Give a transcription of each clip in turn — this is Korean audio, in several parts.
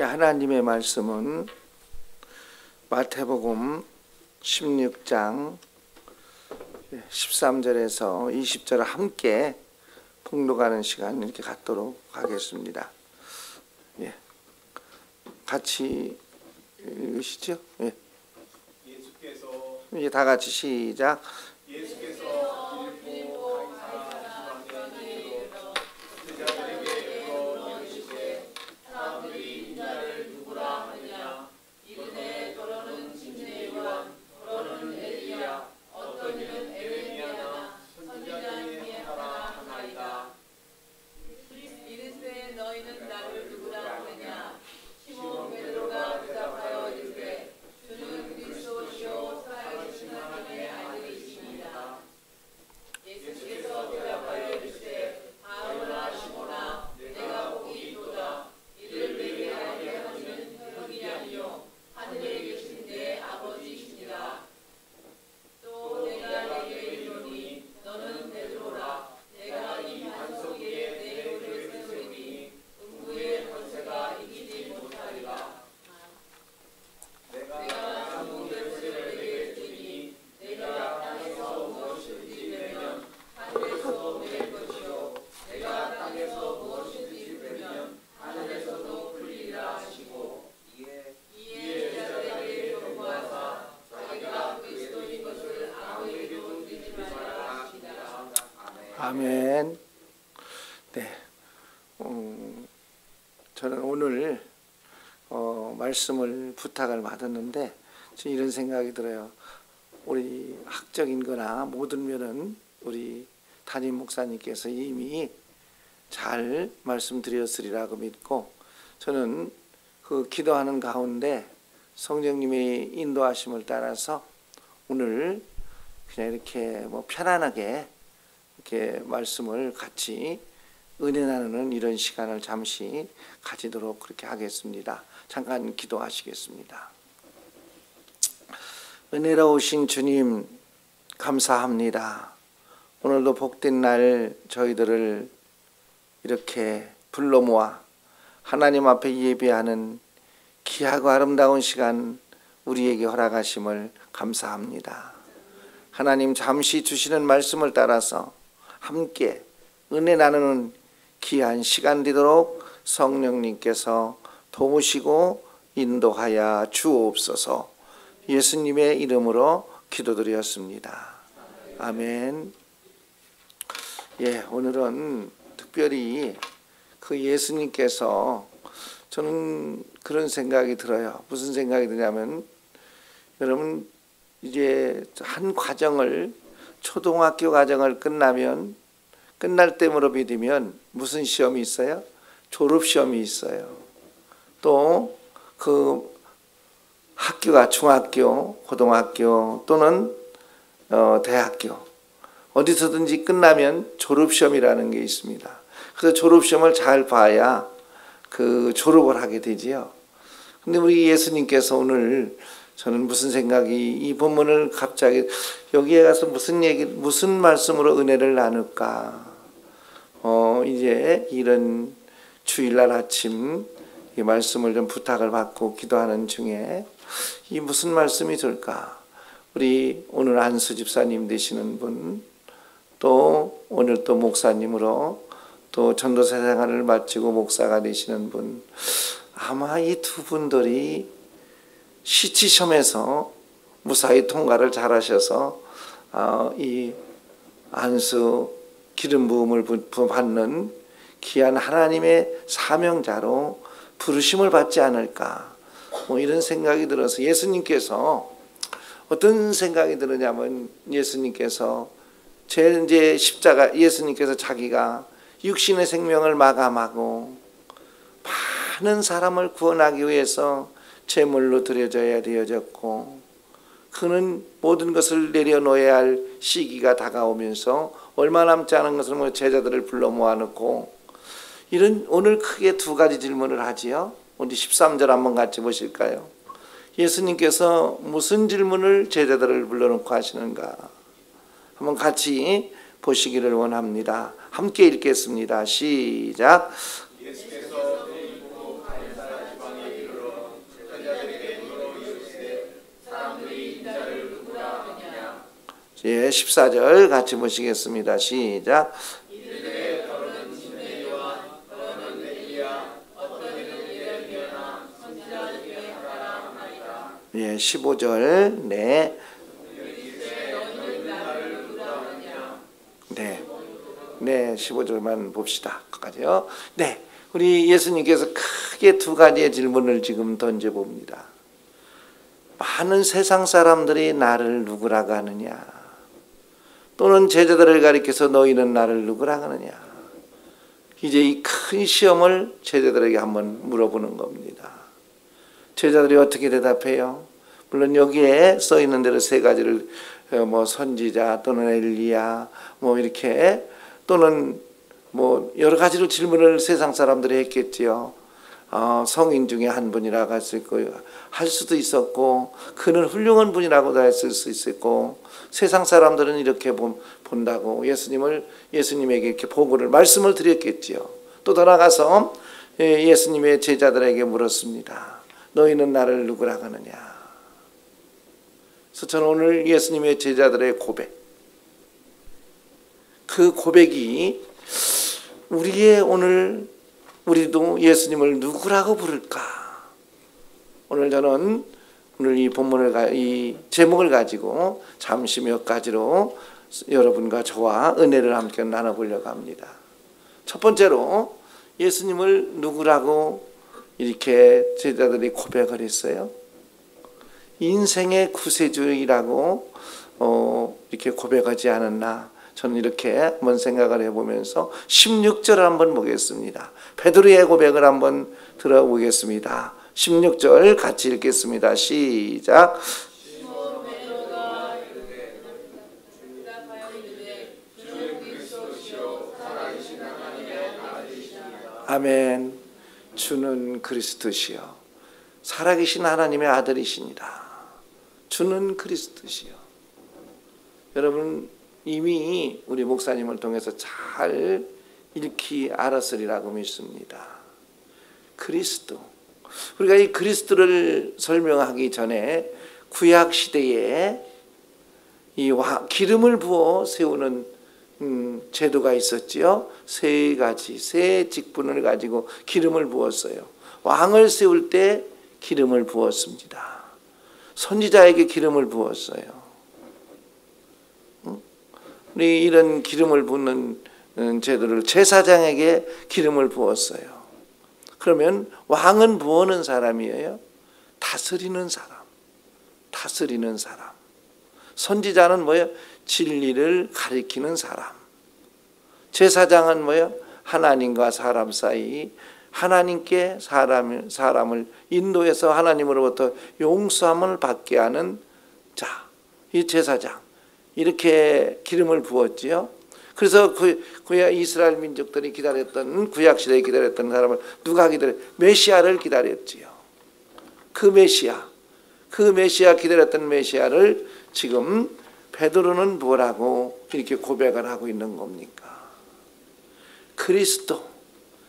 하나님의 말씀은 마태복음 16장 13절에서 20절을 함께 봉독하는 시간 이렇게 갖도록 하겠습니다. 같이 읽으시죠? 이제 다 같이 시작. 아멘. 저는 오늘 말씀을 부탁을 받았는데 저는 이런 생각이 들어요. 우리 학적인 거나 모든 면은 우리 담임 목사님께서 이미 잘 말씀드렸으리라고 믿고, 저는 그 기도하는 가운데 성령님의 인도하심을 따라서 오늘 그냥 이렇게 편안하게 이렇게 말씀을 같이 은혜 나누는 이런 시간을 잠시 가지도록 그렇게 하겠습니다. 잠깐 기도하시겠습니다. 은혜로우신 주님 감사합니다. 오늘도 복된 날 저희들을 이렇게 불러 모아 하나님 앞에 예배하는 귀하고 아름다운 시간 우리에게 허락하심을 감사합니다. 하나님, 잠시 주시는 말씀을 따라서 함께 은혜 나누는 귀한 시간 되도록 성령님께서 도우시고 인도하여 주옵소서. 예수님의 이름으로 기도드렸습니다. 아멘. 오늘은 특별히 그 예수님께서, 저는 그런 생각이 들어요. 무슨 생각이 드냐면, 여러분 이제 한 과정을, 초등학교 과정을 끝날 때므로 믿으면 무슨 시험이 있어요? 졸업시험이 있어요. 또 그 학교가 중학교, 고등학교 또는 대학교 어디서든지 끝나면 졸업시험이라는 게 있습니다. 그래서 졸업시험을 잘 봐야 그 졸업을 하게 되지요. 근데 우리 예수님께서 오늘, 저는 무슨 생각이, 이 본문을 갑자기 여기에 가서 무슨 말씀으로 은혜를 나눌까? 이제 이런 주일날 아침 이 말씀을 좀 부탁을 받고 기도하는 중에 이 무슨 말씀이 될까? 우리 오늘 안수 집사님 되시는 분, 또 오늘 또 목사님으로 또 전도사 생활을 마치고 목사가 되시는 분, 아마 이 두 분들이 시치시험에서 무사히 통과를 잘하셔서 이 안수 기름 부음을 받는 귀한 하나님의 사명자로 부르심을 받지 않을까, 이런 생각이 들어서 예수님께서 어떤 생각이 드느냐면, 예수님께서 이제 십자가, 예수님께서 자기가 육신의 생명을 마감하고 많은 사람을 구원하기 위해서 제물로 드려져야 되어졌고, 그는 모든 것을 내려놓아야 할 시기가 다가오면서 얼마 남지 않은 것을 제자들을 불러 모아놓고, 이런 오늘 크게 두 가지 질문을 하지요. 우리 13절 한번 같이 보실까요? 예수님께서 무슨 질문을 제자들을 불러놓고 하시는가 한번 같이 보시기를 원합니다. 함께 읽겠습니다. 시작. 예수께서 빌립보 가이사랴 지방에 14절 같이 보시겠습니다. 시작. 예, 15절. 네. 네. 네, 15절만 봅시다. 끝까지요. 네. 우리 예수님께서 크게 두 가지의 질문을 지금 던져봅니다. 많은 세상 사람들이 나를 누구라고 하느냐? 또는 제자들을 가리켜서 너희는 나를 누구라고 하느냐? 이제 이 큰 시험을 제자들에게 한번 물어보는 겁니다. 제자들이 어떻게 대답해요? 물론 여기에 써 있는 대로 세 가지를 뭐 선지자 또는 엘리야 뭐 이렇게 또는 뭐 여러 가지로 질문을 세상 사람들이 했겠지요. 성인 중에 한 분이라고 할 수도 있었고 그는 훌륭한 분이라고도 했을 수 있었고 세상 사람들은 이렇게 본다고 예수님에게 이렇게 보고를 말씀을 드렸겠지요. 또 돌아가서 예수님의 제자들에게 물었습니다. 너희는 나를 누구라고 하느냐? 그래서 저는 오늘 예수님의 제자들의 고백, 그 고백이 우리도 예수님을 누구라고 부를까? 오늘 저는 이 제목을 가지고 잠시 몇 가지로 여러분과 저와 은혜를 함께 나눠보려고 합니다. 첫 번째로 예수님을 누구라고 이렇게 제자들이 고백을 했어요. 인생의 구세주이라고 이렇게 고백하지 않았나? 저는 이렇게 한번 생각을 해보면서 16절을 한번 보겠습니다. 베드로의 고백을 한번 들어보겠습니다. 16절 같이 읽겠습니다. 시작. 아멘. 주는 그리스도시요 살아계신 하나님의 아들이시니라. 주는 그리스도시요. 여러분 이미 우리 목사님을 통해서 잘 읽히 알았으리라고 믿습니다. 그리스도. 우리가 이 그리스도를 설명하기 전에 구약 시대에 이 기름을 부어 세우는 제도가 있었지요. 세 가지, 세 직분을 가지고 기름을 부었어요. 왕을 세울 때 기름을 부었습니다. 선지자에게 기름을 부었어요. 우리 이런 기름을 붓는 제도를 제사장에게 기름을 부었어요. 그러면 왕은 부어는 사람이에요. 다스리는 사람. 선지자는 뭐예요? 진리를 가리키는 사람. 제사장은 뭐예요? 하나님과 사람 사이 하나님께 사람을 인도해서 하나님으로부터 용서함을 받게 하는 자, 이 제사장. 이렇게 기름을 부었지요. 그래서 구약 이스라엘 민족들이 기다렸던 구약 시대에 기다렸던 사람을 누가 메시아를 기다렸지요. 그 메시아 기다렸던 메시아를 지금 베드로는 뭐라고 이렇게 고백을 하고 있는 겁니까? 그리스도.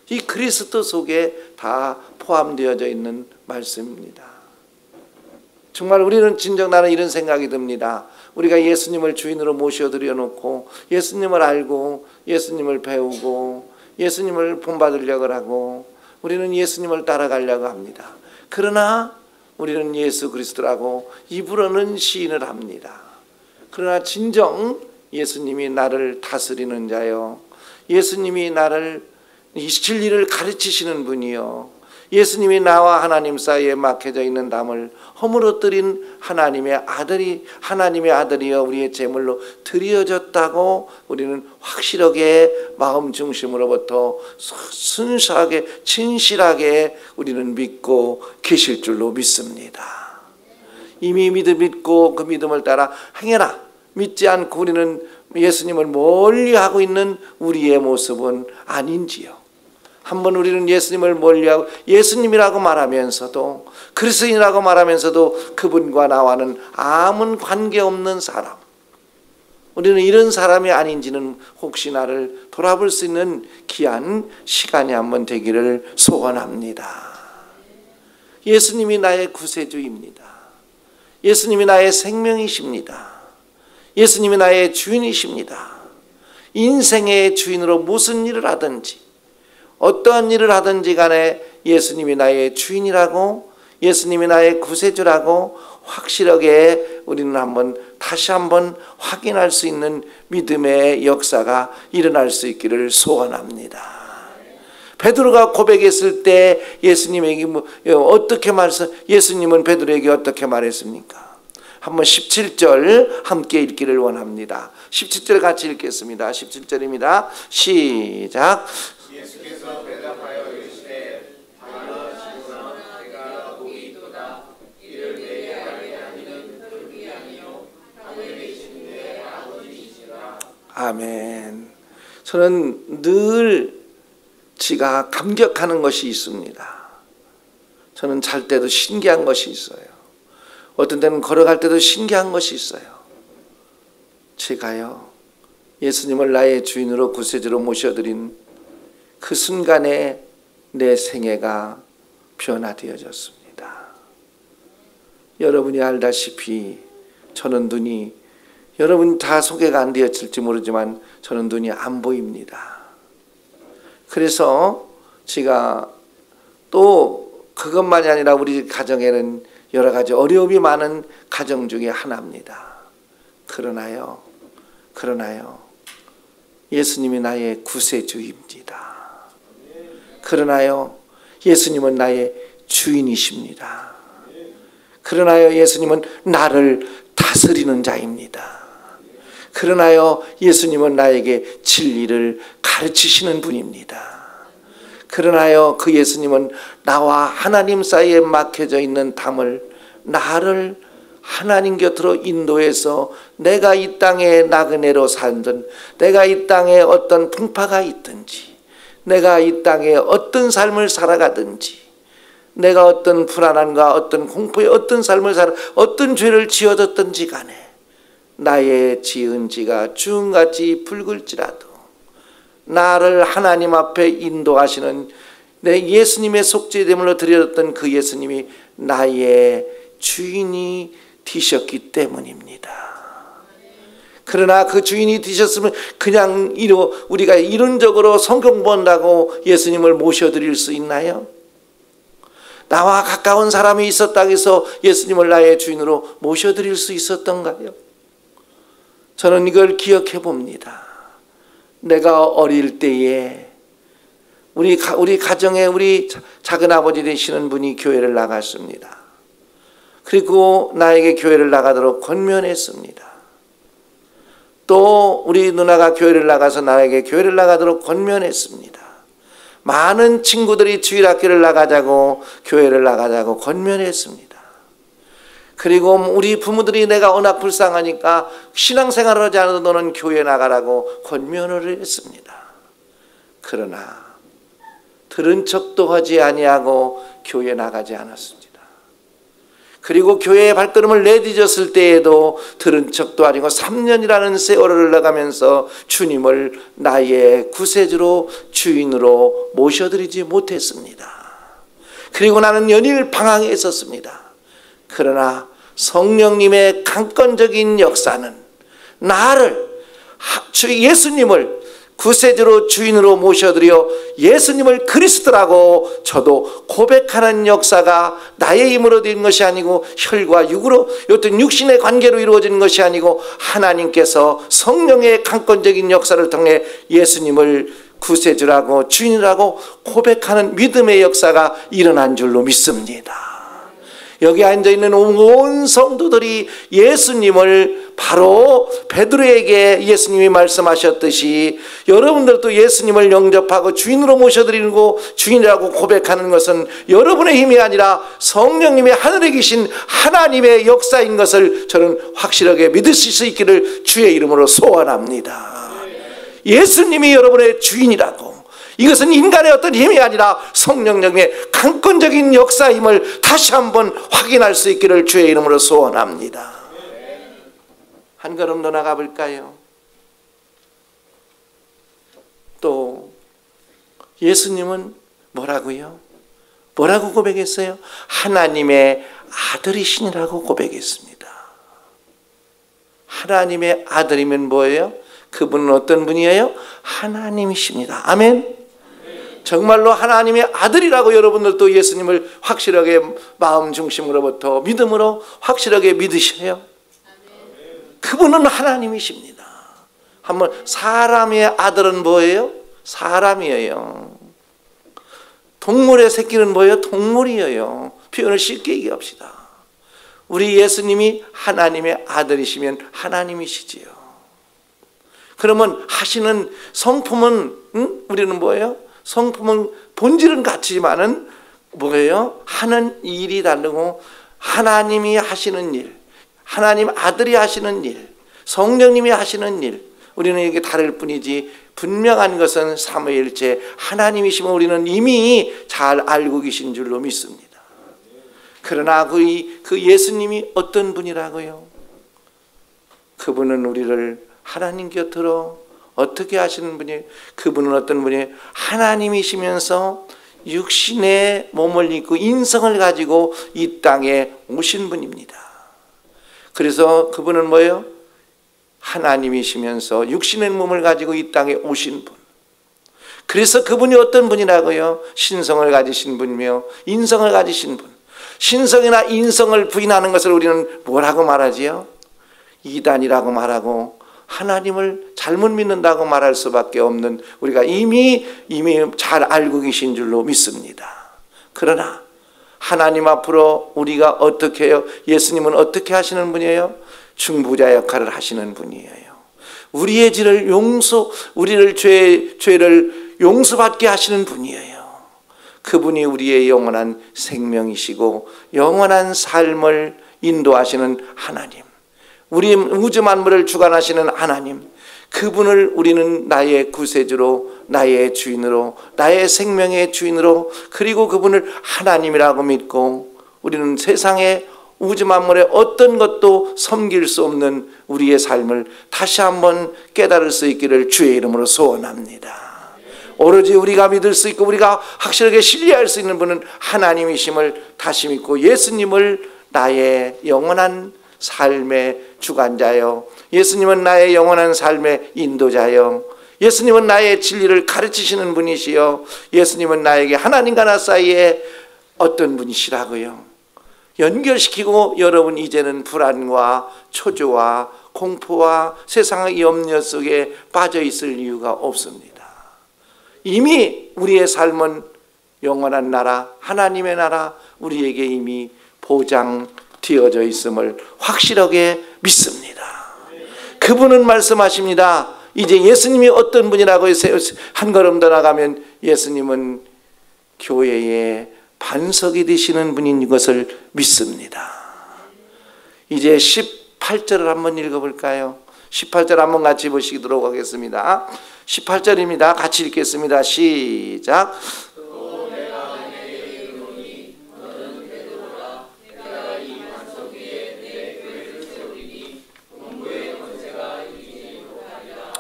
이 그리스도 속에 다 포함되어져 있는 말씀입니다. 정말 우리는 진정 나는 이런 생각이 듭니다. 우리가 예수님을 주인으로 모셔드려 놓고 예수님을 알고 예수님을 배우고 예수님을 본받으려고 하고 우리는 예수님을 따라가려고 합니다. 그러나 우리는 예수 그리스도라고 입으로는 시인을 합니다. 그러나 진정 예수님이 나를 다스리는 자요, 예수님이 나를 이 진리를 가르치시는 분이요, 예수님이 나와 하나님 사이에 막혀져 있는 담을 허물어뜨린 하나님의 아들이여 우리의 제물로 드려졌다고 우리는 확실하게 마음 중심으로부터 순수하게 진실하게 우리는 믿고 계실 줄로 믿습니다. 이미 믿고 그 믿음을 따라 행해라. 믿지 않고 우리는 예수님을 멀리하고 있는 우리의 모습은 아닌지요. 한번 우리는 예수님을 멀리하고 예수님이라고 말하면서도 그리스도인이라고 말하면서도 그분과 나와는 아무 관계없는 사람, 우리는 이런 사람이 아닌지는 혹시 나를 돌아볼 수 있는 귀한 시간이 한번 되기를 소원합니다. 예수님이 나의 구세주입니다. 예수님이 나의 생명이십니다. 예수님이 나의 주인이십니다. 인생의 주인으로 무슨 일을 하든지 어떠한 일을 하든지 간에 예수님이 나의 주인이라고, 예수님이 나의 구세주라고 확실하게 우리는 다시 한번 확인할 수 있는 믿음의 역사가 일어날 수 있기를 소원합니다. 베드로가 고백했을 때 예수님에게 어떻게 말해서, 예수님은 베드로에게 어떻게 말했습니까? 한번 17절 함께 읽기를 원합니다. 17절 같이 읽겠습니다. 17절입니다. 시작. 예수께서 대답하여 이르시되 바로 시몬아 내가 복이 있도다. 이를 내게 알게 하니는 흙이 아니요 하늘에 계신 내 아버지이시라. 아멘. 저는 늘 지가 감격하는 것이 있습니다. 저는 잘 때도 신기한 것이 있어요. 어떤 때는 걸어갈 때도 신기한 것이 있어요. 제가요, 예수님을 나의 주인으로 구세주로 모셔드린 그 순간에 내 생애가 변화되어졌습니다. 여러분이 알다시피 저는 눈이, 여러분 다 소개가 안 되었을지 모르지만 저는 눈이 안 보입니다. 그래서 제가 또 그것만이 아니라 우리 가정에는 여러 가지 어려움이 많은 가정 중에 하나입니다. 그러나요 예수님이 나의 구세주입니다. 그러나요 예수님은 나의 주인이십니다. 그러나요 예수님은 나를 다스리는 자입니다. 그러나요 예수님은 나에게 진리를 가르치시는 분입니다. 그러나요 그 예수님은 나와 하나님 사이에 막혀져 있는 담을, 나를 하나님 곁으로 인도해서 내가 이 땅에 나그네로 살든, 내가 이 땅에 어떤 풍파가 있든지, 내가 이 땅에 어떤 삶을 살아가든지, 내가 어떤 불안함과 어떤 공포의 어떤 삶을 어떤 죄를 지어졌든지 간에 나의 지은 지가 주음같이 붉을지라도 나를 하나님 앞에 인도하시는 내 예수님의 속죄됨으로 드려졌던 그 예수님이 나의 주인이 되셨기 때문입니다. 그러나 그 주인이 되셨으면 그냥 우리가 이론적으로 성경 본다고 예수님을 모셔드릴 수 있나요? 나와 가까운 사람이 있었다고 해서 예수님을 나의 주인으로 모셔드릴 수 있었던가요? 저는 이걸 기억해 봅니다. 내가 어릴 때에 우리 가정에 우리 작은아버지 되시는 분이 교회를 나갔습니다. 그리고 나에게 교회를 나가도록 권면했습니다. 또 우리 누나가 교회를 나가서 나에게 교회를 나가도록 권면했습니다. 많은 친구들이 주일학교를 나가자고, 교회를 나가자고 권면했습니다. 그리고 우리 부모들이 내가 워낙 불쌍하니까 신앙생활을 하지 않아도 너는 교회 나가라고 권면을 했습니다. 그러나 들은 척도 하지 아니하고 교회 나가지 않았습니다. 그리고 교회에 발걸음을 내딛었을 때에도 들은 척도 아니고 3년이라는 세월을 나가면서 주님을 나의 구세주로 주인으로 모셔드리지 못했습니다. 그리고 나는 연일 방황에 있었습니다. 그러나 성령님의 강권적인 역사는 나를, 예수님을 구세주로 주인으로 모셔드려 예수님을 그리스도라고 저도 고백하는 역사가 나의 힘으로 된 것이 아니고 혈과 육으로, 어떤 육신의 관계로 이루어진 것이 아니고 하나님께서 성령의 강권적인 역사를 통해 예수님을 구세주라고 주인이라고 고백하는 믿음의 역사가 일어난 줄로 믿습니다. 여기 앉아있는 온 성도들이 예수님을 바로 베드로에게 예수님이 말씀하셨듯이 여러분들도 예수님을 영접하고 주인으로 모셔드리고 주인이라고 고백하는 것은 여러분의 힘이 아니라 성령님의 하늘에 계신 하나님의 역사인 것을 저는 확실하게 믿으실 수 있기를 주의 이름으로 소원합니다. 예수님이 여러분의 주인이라고, 이것은 인간의 어떤 힘이 아니라 성령님의 강권적인 역사임을 다시 한번 확인할 수 있기를 주의 이름으로 소원합니다. 한 걸음 더 나가 볼까요? 또 예수님은 뭐라고요? 뭐라고 고백했어요? 하나님의 아들이시니라고 고백했습니다. 하나님의 아들이면 뭐예요? 그분은 어떤 분이에요? 하나님이십니다. 아멘. 정말로 하나님의 아들이라고 여러분들도 예수님을 확실하게 마음 중심으로부터 믿음으로 확실하게 믿으셔요. 그분은 하나님이십니다. 한번 사람의 아들은 뭐예요? 사람이에요. 동물의 새끼는 뭐예요? 동물이에요. 표현을 쉽게 얘기합시다. 우리 예수님이 하나님의 아들이시면 하나님이시지요. 그러면 하시는 성품은 우리는 뭐예요? 성품은 본질은 같지만은 뭐예요? 하는 일이 다르고 하나님이 하시는 일, 하나님 아들이 하시는 일, 성령님이 하시는 일, 우리는 이게 다를 뿐이지 분명한 것은 삼위일체 하나님이시면 우리는 이미 잘 알고 계신 줄로 믿습니다. 그러나 그 예수님이 어떤 분이라고요? 그분은 우리를 하나님 곁으로 어떻게 하시는 분이에요? 그분은 어떤 분이에요? 하나님이시면서 육신의 몸을 입고 인성을 가지고 이 땅에 오신 분입니다. 그래서 그분은 뭐예요? 하나님이시면서 육신의 몸을 가지고 이 땅에 오신 분. 그래서 그분이 어떤 분이라고요? 신성을 가지신 분이며 인성을 가지신 분. 신성이나 인성을 부인하는 것을 우리는 뭐라고 말하지요? 이단이라고 말하고 하나님을 잘못 믿는다고 말할 수밖에 없는 우리가 이미 잘 알고 계신 줄로 믿습니다. 그러나 하나님 앞으로 우리가 어떻게 해요? 예수님은 어떻게 하시는 분이에요? 중보자 역할을 하시는 분이에요. 우리의 우리를 죄를 용서받게 하시는 분이에요. 그분이 우리의 영원한 생명이시고 영원한 삶을 인도하시는 하나님, 우리 우주 만물을 주관하시는 하나님, 그분을 우리는 나의 구세주로, 나의 주인으로, 나의 생명의 주인으로, 그리고 그분을 하나님이라고 믿고 우리는 세상에 우주 만물의 어떤 것도 섬길 수 없는 우리의 삶을 다시 한번 깨달을 수 있기를 주의 이름으로 소원합니다. 오로지 우리가 믿을 수 있고 우리가 확실하게 신뢰할 수 있는 분은 하나님이심을 다시 믿고 예수님을 나의 영원한 삶의 주관자요, 예수님은 나의 영원한 삶의 인도자요, 예수님은 나의 진리를 가르치시는 분이시요, 예수님은 나에게 하나님과 나 사이에 어떤 분이시라고요? 연결시키고 여러분 이제는 불안과 초조와 공포와 세상의 염려 속에 빠져 있을 이유가 없습니다. 이미 우리의 삶은 영원한 나라, 하나님의 나라, 우리에게 이미 보장되어져 있음을 확실하게 믿습니다. 그분은 말씀하십니다. 이제 예수님이 어떤 분이라고 해서 한 걸음 더 나가면 예수님은 교회의 반석이 되시는 분인 것을 믿습니다. 이제 18절을 한번 읽어볼까요? 18절 한번 같이 보시도록 하겠습니다. 18절입니다. 같이 읽겠습니다. 시작.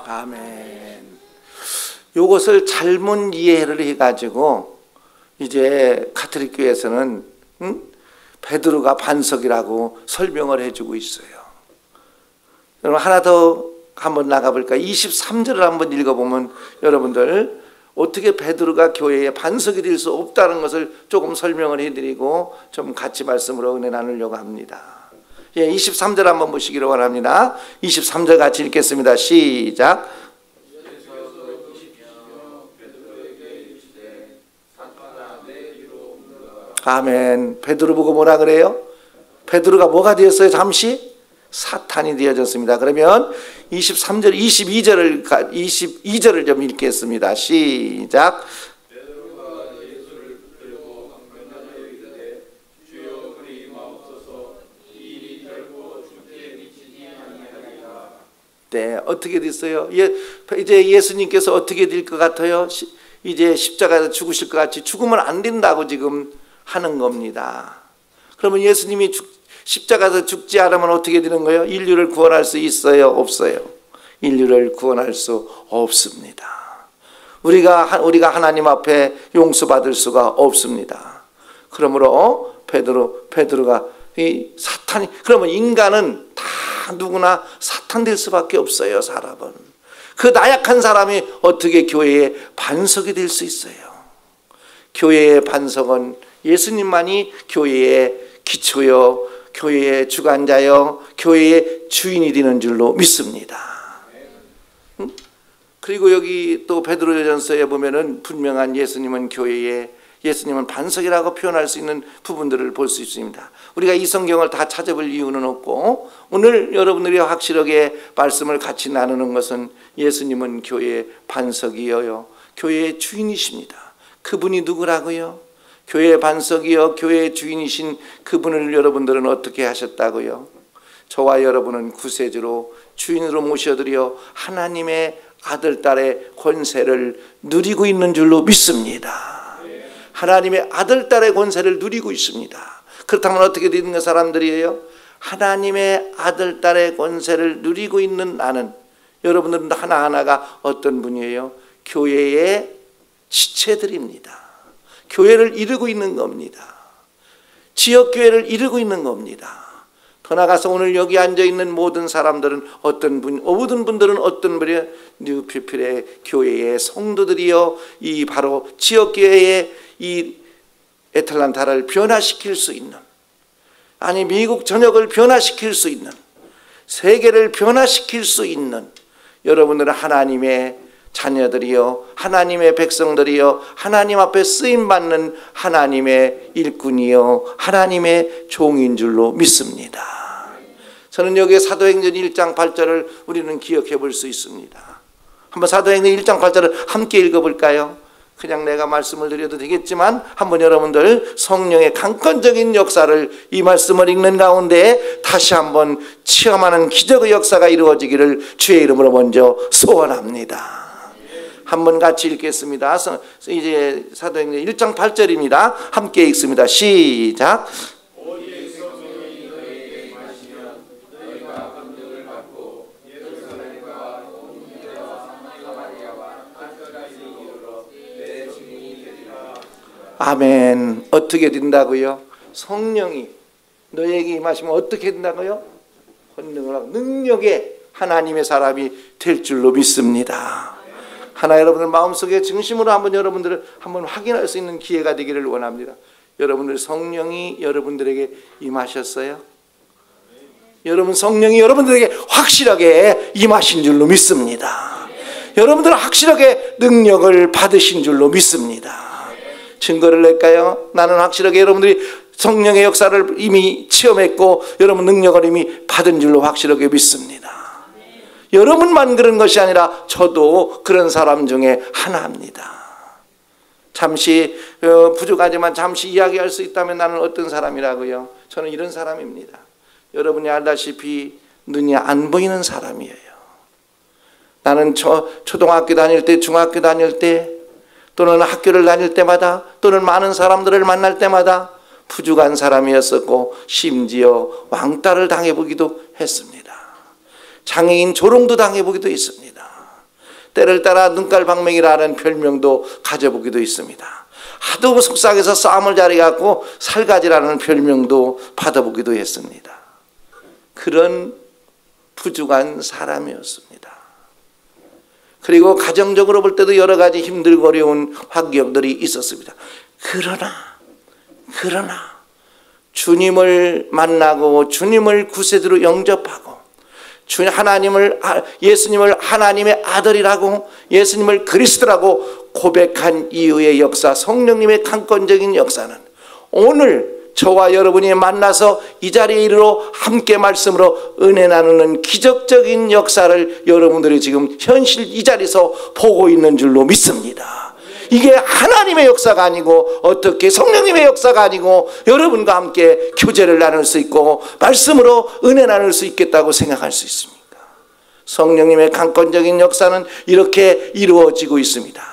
아멘. 이것을 잘못 이해를 해가지고 이제 가톨릭 교회에서는 베드로가 반석이라고 설명을 해주고 있어요. 여러분 하나 더 한번 나가볼까요? 23절을 한번 읽어보면 여러분들 어떻게 베드로가 교회의 반석이 될 수 없다는 것을 조금 설명을 해드리고 좀 같이 말씀으로 은혜 나누려고 합니다. 23절 한번 보시기를 원합니다. 23절 같이 읽겠습니다. 시작. 아멘. 베드로 보고 뭐라 그래요? 베드로가 뭐가 되었어요? 잠시? 사탄이 되어졌습니다. 그러면 23절, 22절을 좀 읽겠습니다. 시작. 네, 어떻게 됐어요? 이제 예수님께서 어떻게 될 것 같아요? 이제 십자가에서 죽으실 것 같이 죽으면 안 된다고 지금 하는 겁니다. 그러면 예수님이 십자가에서 죽지 않으면 어떻게 되는 거예요? 인류를 구원할 수 있어요? 없어요? 인류를 구원할 수 없습니다. 우리가 하나님 앞에 용서받을 수가 없습니다. 그러므로 베드로가 이 사탄이, 그러면 인간은 다 누구나 사탄 될 수밖에 없어요. 사람은 그 나약한 사람이 어떻게 교회의 반석이 될 수 있어요? 교회의 반석은 예수님만이 교회의 기초요, 교회의 주관자요, 교회의 주인이 되는 줄로 믿습니다. 그리고 여기 또 베드로전서에 보면은 분명한 예수님은 반석이라고 표현할 수 있는 부분들을 볼 수 있습니다. 우리가 이 성경을 다 찾아볼 이유는 없고, 오늘 여러분들이 확실하게 말씀을 같이 나누는 것은 예수님은 교회의 반석이요, 교회의 주인이십니다. 그분이 누구라고요? 교회의 반석이요, 교회의 주인이신 그분을 여러분들은 어떻게 하셨다고요? 저와 여러분은 구세주로 주인으로 모셔드려 하나님의 아들, 딸의 권세를 누리고 있는 줄로 믿습니다. 하나님의 아들, 딸의 권세를 누리고 있습니다. 그렇다면 어떻게 되는 사람들이에요? 하나님의 아들, 딸의 권세를 누리고 있는 나는, 여러분들은 하나하나가 어떤 분이에요? 교회의 지체들입니다. 교회를 이루고 있는 겁니다. 지역교회를 이루고 있는 겁니다. 더 나아가서 오늘 여기 앉아있는 모든 사람들은 모든 분들은 어떤 분이에요? 뉴피플의 교회의 성도들이요, 이 바로 지역교회의 이 애틀란타를 변화시킬 수 있는, 아니 미국 전역을 변화시킬 수 있는, 세계를 변화시킬 수 있는 여러분들은 하나님의 자녀들이요, 하나님의 백성들이요, 하나님 앞에 쓰임받는 하나님의 일꾼이요, 하나님의 종인 줄로 믿습니다. 저는 여기에 사도행전 1장 8절을 우리는 기억해 볼 수 있습니다. 한번 사도행전 1장 8절을 함께 읽어볼까요? 그냥 내가 말씀을 드려도 되겠지만 한번 여러분들 성령의 강권적인 역사를 이 말씀을 읽는 가운데 다시 한번 체험하는 기적의 역사가 이루어지기를 주의 이름으로 먼저 소원합니다. 한번 같이 읽겠습니다. 이제 사도행전 1장 8절입니다. 함께 읽습니다. 시작. 아멘. 어떻게 된다고요? 성령이 너에게 임하시면 어떻게 된다고요? 능력의 하나님의 사람이 될 줄로 믿습니다. 하나 여러분들 마음속에 진심으로 한번 여러분들을 한번 확인할 수 있는 기회가 되기를 원합니다. 여러분들 성령이 여러분들에게 임하셨어요? 여러분 성령이 여러분들에게 확실하게 임하신 줄로 믿습니다. 여러분들 확실하게 능력을 받으신 줄로 믿습니다. 증거를 낼까요? 나는 확실하게 여러분들이 성령의 역사를 이미 체험했고 여러분 능력을 이미 받은 줄로 확실하게 믿습니다. 여러분만 그런 것이 아니라 저도 그런 사람 중에 하나입니다. 잠시 부족하지만 잠시 이야기할 수 있다면 나는 어떤 사람이라고요? 저는 이런 사람입니다. 여러분이 알다시피 눈이 안 보이는 사람이에요. 나는 초등학교 다닐 때, 중학교 다닐 때, 또는 학교를 다닐 때마다, 또는 많은 사람들을 만날 때마다 부족한 사람이었었고 심지어 왕따를 당해보기도 했습니다. 장애인 조롱도 당해보기도 했습니다. 때를 따라 눈깔방맹이라는 별명도 가져보기도 했습니다. 하도 속삭여서 싸움을 잘해갖고 살가지라는 별명도 받아보기도 했습니다. 그런 부족한 사람이었습니다. 그리고 가정적으로 볼 때도 여러 가지 힘들고 어려운 환경들이 있었습니다. 그러나 주님을 만나고 주님을 구세주로 영접하고 예수님을 하나님의 아들이라고, 예수님을 그리스도라고 고백한 이후의 역사, 성령님의 강권적인 역사는 오늘 저와 여러분이 만나서 이 자리에 이르러 함께 말씀으로 은혜 나누는 기적적인 역사를 여러분들이 지금 현실 이 자리에서 보고 있는 줄로 믿습니다. 이게 하나님의 역사가 아니고 어떻게 성령님의 역사가 아니고 여러분과 함께 교제를 나눌 수 있고 말씀으로 은혜 나눌 수 있겠다고 생각할 수 있습니까? 성령님의 강권적인 역사는 이렇게 이루어지고 있습니다.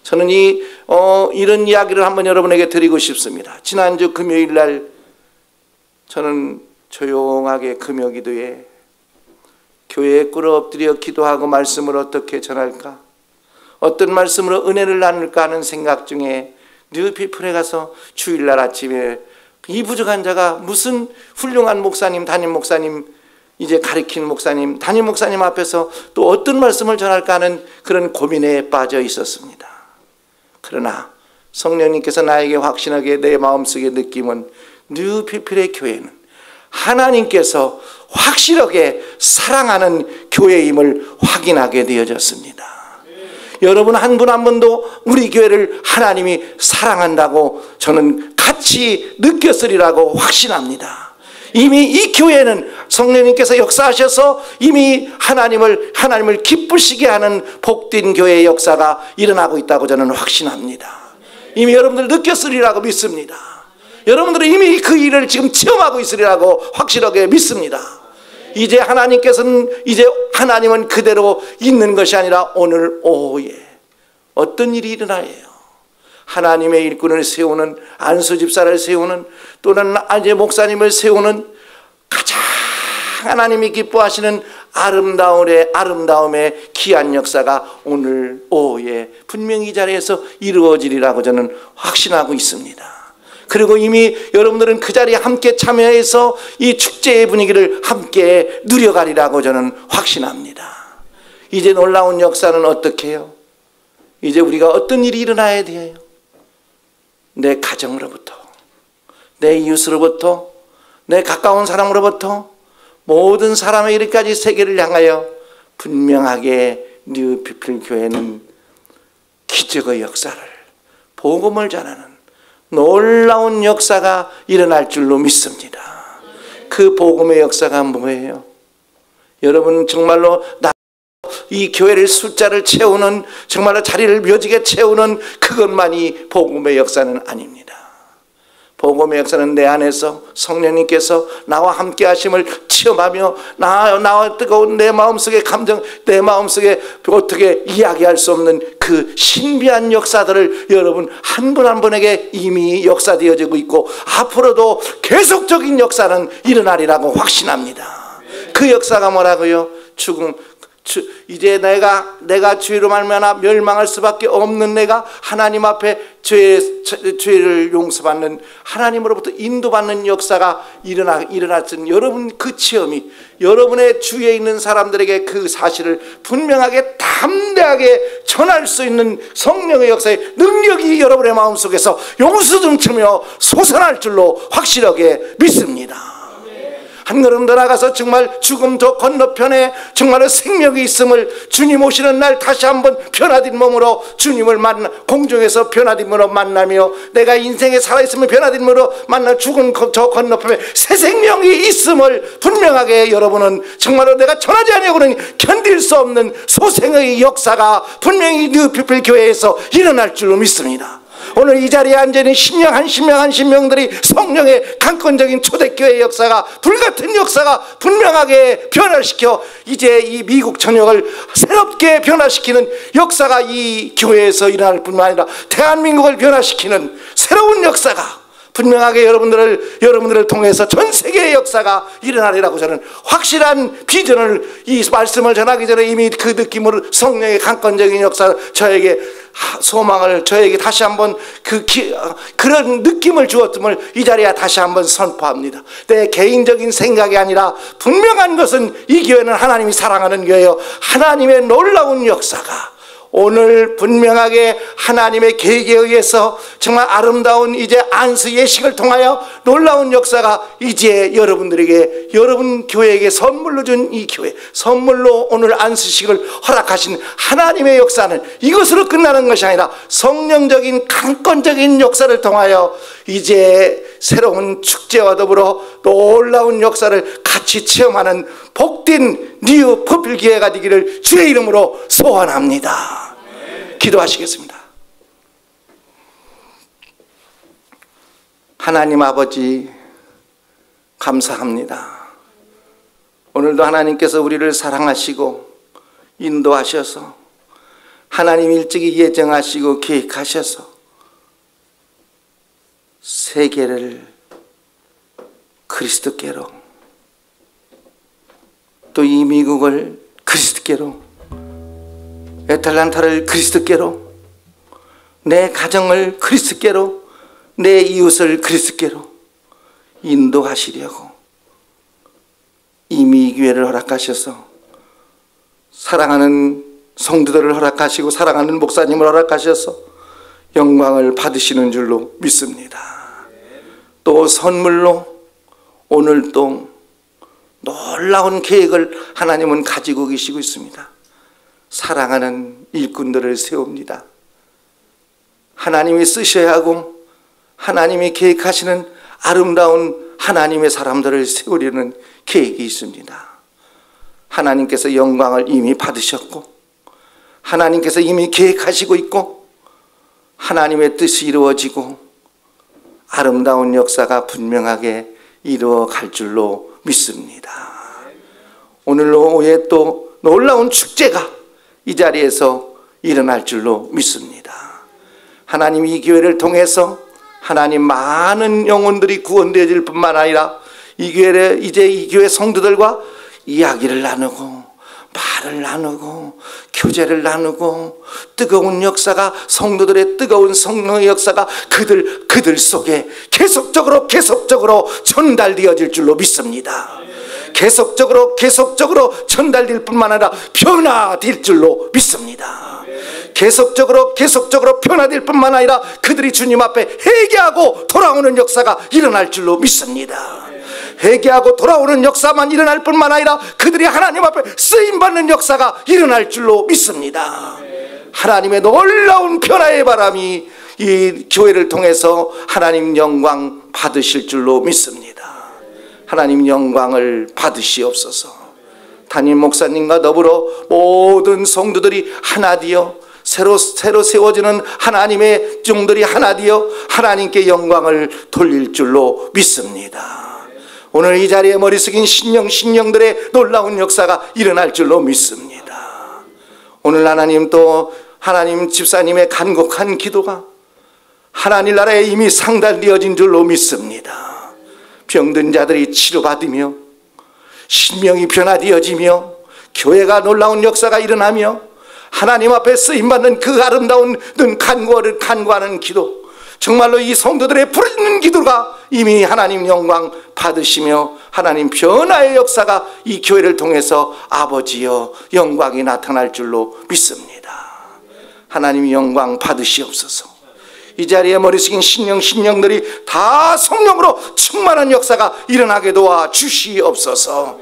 저는 이런 이야기를 한번 여러분에게 드리고 싶습니다. 지난주 금요일 날 저는 조용하게 금요기도에 교회에 꿇어 엎드려 기도하고 말씀을 어떻게 전할까, 어떤 말씀으로 은혜를 나눌까 하는 생각 중에 뉴피플에 가서 주일날 아침에 이 부족한 자가 무슨 훌륭한 목사님, 담임 목사님 이제 가르치는 목사님, 담임 목사님 앞에서 또 어떤 말씀을 전할까 하는 그런 고민에 빠져 있었습니다. 그러나 성령님께서 나에게 확신하게 내 마음속에 느낌은 뉴피플의 교회는 하나님께서 확실하게 사랑하는 교회임을 확인하게 되어졌습니다. 여러분 한 분 한 분도 우리 교회를 하나님이 사랑한다고 저는 같이 느꼈으리라고 확신합니다. 이미 이 교회는 성령님께서 역사하셔서 이미 하나님을 기쁘시게 하는 복된 교회의 역사가 일어나고 있다고 저는 확신합니다. 이미 여러분들 느꼈으리라고 믿습니다. 여러분들은 이미 그 일을 지금 체험하고 있으리라고 확실하게 믿습니다. 이제 하나님은 그대로 있는 것이 아니라 오늘 오후에 어떤 일이 일어나요? 하나님의 일꾼을 세우는, 안수 집사를 세우는, 또는 이제 목사님을 세우는 가장 하나님이 기뻐하시는 아름다움의 귀한 역사가 오늘 오후에 분명히 이 자리에서 이루어지리라고 저는 확신하고 있습니다. 그리고 이미 여러분들은 그 자리에 함께 참여해서 이 축제의 분위기를 함께 누려가리라고 저는 확신합니다. 이제 놀라운 역사는 어떻게 해요? 이제 우리가 어떤 일이 일어나야 돼요? 내 가정으로부터, 내 이웃으로부터, 내 가까운 사람으로부터 모든 사람의 이르기까지 세계를 향하여 분명하게 뉴피플 교회는 기적의 역사를, 복음을 전하는 놀라운 역사가 일어날 줄로 믿습니다. 그 복음의 역사가 뭐예요? 여러분 정말로 이 교회를 숫자를 채우는, 정말로 자리를 묘지게 채우는 그것만이 복음의 역사는 아닙니다. 복음의 역사는 내 안에서 성령님께서 나와 함께 하심을 체험하며 나와 뜨거운 내 마음속의 감정, 내 마음속에 어떻게 이야기할 수 없는 그 신비한 역사들을 여러분 한 분 한 분에게 이미 역사되어지고 있고 앞으로도 계속적인 역사는 일어나리라고 확신합니다. 그 역사가 뭐라고요? 이제 내가 죄로 말미암아 멸망할 수밖에 없는 내가 하나님 앞에 죄를 용서받는, 하나님으로부터 인도받는 역사가 일어났던 여러분 그 체험이 여러분의 주위에 있는 사람들에게 그 사실을 분명하게 담대하게 전할 수 있는 성령의 역사의 능력이 여러분의 마음속에서 용수등치며 솟아날 줄로 확실하게 믿습니다. 한 걸음 더 나가서 정말 죽음 저 건너편에 정말로 생명이 있음을 주님 오시는 날 다시 한번 변화된 몸으로 주님을 공중에서 변화된 몸으로 만나며 내가 인생에 살아있으면 변화된 몸으로 만나 죽은 저 건너편에 새 생명이 있음을 분명하게 여러분은 정말로 내가 전하지 아니하고는 견딜 수 없는 소생의 역사가 분명히 뉴피플 교회에서 일어날 줄로 믿습니다. 오늘 이 자리에 앉아있는 한 신명들이 성령의 강권적인 초대교회의 역사가, 불같은 역사가 분명하게 변화시켜 이제 이 미국 전역을 새롭게 변화시키는 역사가 이 교회에서 일어날 뿐만 아니라 대한민국을 변화시키는 새로운 역사가 분명하게 여러분들을 통해서 전 세계의 역사가 일어나리라고 저는 확실한 비전을, 이 말씀을 전하기 전에 이미 그 느낌으로 성령의 강권적인 역사, 저에게 소망을, 저에게 다시 한번 그런 느낌을 주었음을 이 자리에 다시 한번 선포합니다. 내 개인적인 생각이 아니라 분명한 것은 이 교회는 하나님이 사랑하는 교회요, 하나님의 놀라운 역사가 오늘 분명하게 하나님의 계획에 의해서 정말 아름다운 이제 안수 예식을 통하여 놀라운 역사가 이제 여러분들에게, 여러분 교회에게 선물로 준 이 교회, 선물로 오늘 안수식을 허락하신 하나님의 역사는 이것으로 끝나는 것이 아니라 성령적인 강권적인 역사를 통하여 이제 새로운 축제와 더불어 놀라운 역사를 같이 체험하는 복된 뉴피플 기회가 되기를 주의 이름으로 소원합니다. 기도하시겠습니다. 하나님 아버지 감사합니다. 오늘도 하나님께서 우리를 사랑하시고 인도하셔서 하나님 일찍이 예정하시고 계획하셔서 세계를 그리스도께로, 또 이 미국을 그리스도께로, 애틀란타를 그리스도께로, 내 가정을 그리스도께로, 내 이웃을 그리스도께로 인도하시려고 이미 이 기회를 허락하셔서 사랑하는 성도들을 허락하시고 사랑하는 목사님을 허락하셔서 영광을 받으시는 줄로 믿습니다. 또 선물로 오늘 또 놀라운 계획을 하나님은 가지고 계시고 있습니다. 사랑하는 일꾼들을 세웁니다. 하나님이 쓰셔야 하고 하나님이 계획하시는 아름다운 하나님의 사람들을 세우려는 계획이 있습니다. 하나님께서 영광을 이미 받으셨고 하나님께서 이미 계획하시고 있고 하나님의 뜻이 이루어지고 아름다운 역사가 분명하게 이루어갈 줄로 믿습니다. 오늘 오후에 또 놀라운 축제가 이 자리에서 일어날 줄로 믿습니다. 하나님 이 기회를 통해서 하나님 많은 영혼들이 구원되어질 뿐만 아니라 이 기회에 이제 이 교회 성도들과 이야기를 나누고 말을 나누고 교제를 나누고 뜨거운 역사가 성도들의 뜨거운 성령의 역사가 그들 속에 계속적으로 전달되어질 줄로 믿습니다. 계속적으로 전달될 뿐만 아니라 변화될 줄로 믿습니다. 계속적으로 변화될 뿐만 아니라 그들이 주님 앞에 회개하고 돌아오는 역사가 일어날 줄로 믿습니다. 회개하고 돌아오는 역사만 일어날 뿐만 아니라 그들이 하나님 앞에 쓰임받는 역사가 일어날 줄로 믿습니다. 하나님의 놀라운 변화의 바람이 이 교회를 통해서 하나님 영광 받으실 줄로 믿습니다. 하나님 영광을 받으시옵소서. 담임 목사님과 더불어 모든 성도들이 하나 되어 새로 세워지는 하나님의 종들이 하나 되어 하나님께 영광을 돌릴 줄로 믿습니다. 오늘 이 자리에 머리 숙인 신령들의 놀라운 역사가 일어날 줄로 믿습니다. 오늘 하나님 또 하나님 집사님의 간곡한 기도가 하나님 나라에 이미 상달되어진 줄로 믿습니다. 병든 자들이 치료받으며 신명이 변화되어지며 교회가 놀라운 역사가 일어나며 하나님 앞에 쓰임받는 그 아름다운 눈 간구하는 기도, 정말로 이 성도들의 부르짖는 기도가 이미 하나님 영광 받으시며 하나님 변화의 역사가 이 교회를 통해서 아버지여 영광이 나타날 줄로 믿습니다. 하나님 영광 받으시옵소서. 이 자리에 머리 숙인 신령들이 다 성령으로 충만한 역사가 일어나게 도와 주시옵소서.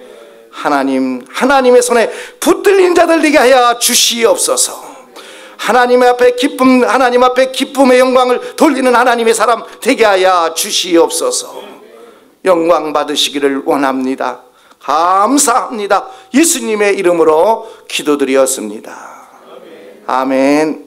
하나님의 손에 붙들린 자들 되게 하여 주시옵소서. 하나님 앞에 기쁨의 영광을 돌리는 하나님의 사람 되게 하여 주시옵소서. 영광 받으시기를 원합니다. 감사합니다. 예수님의 이름으로 기도드렸습니다. 아멘.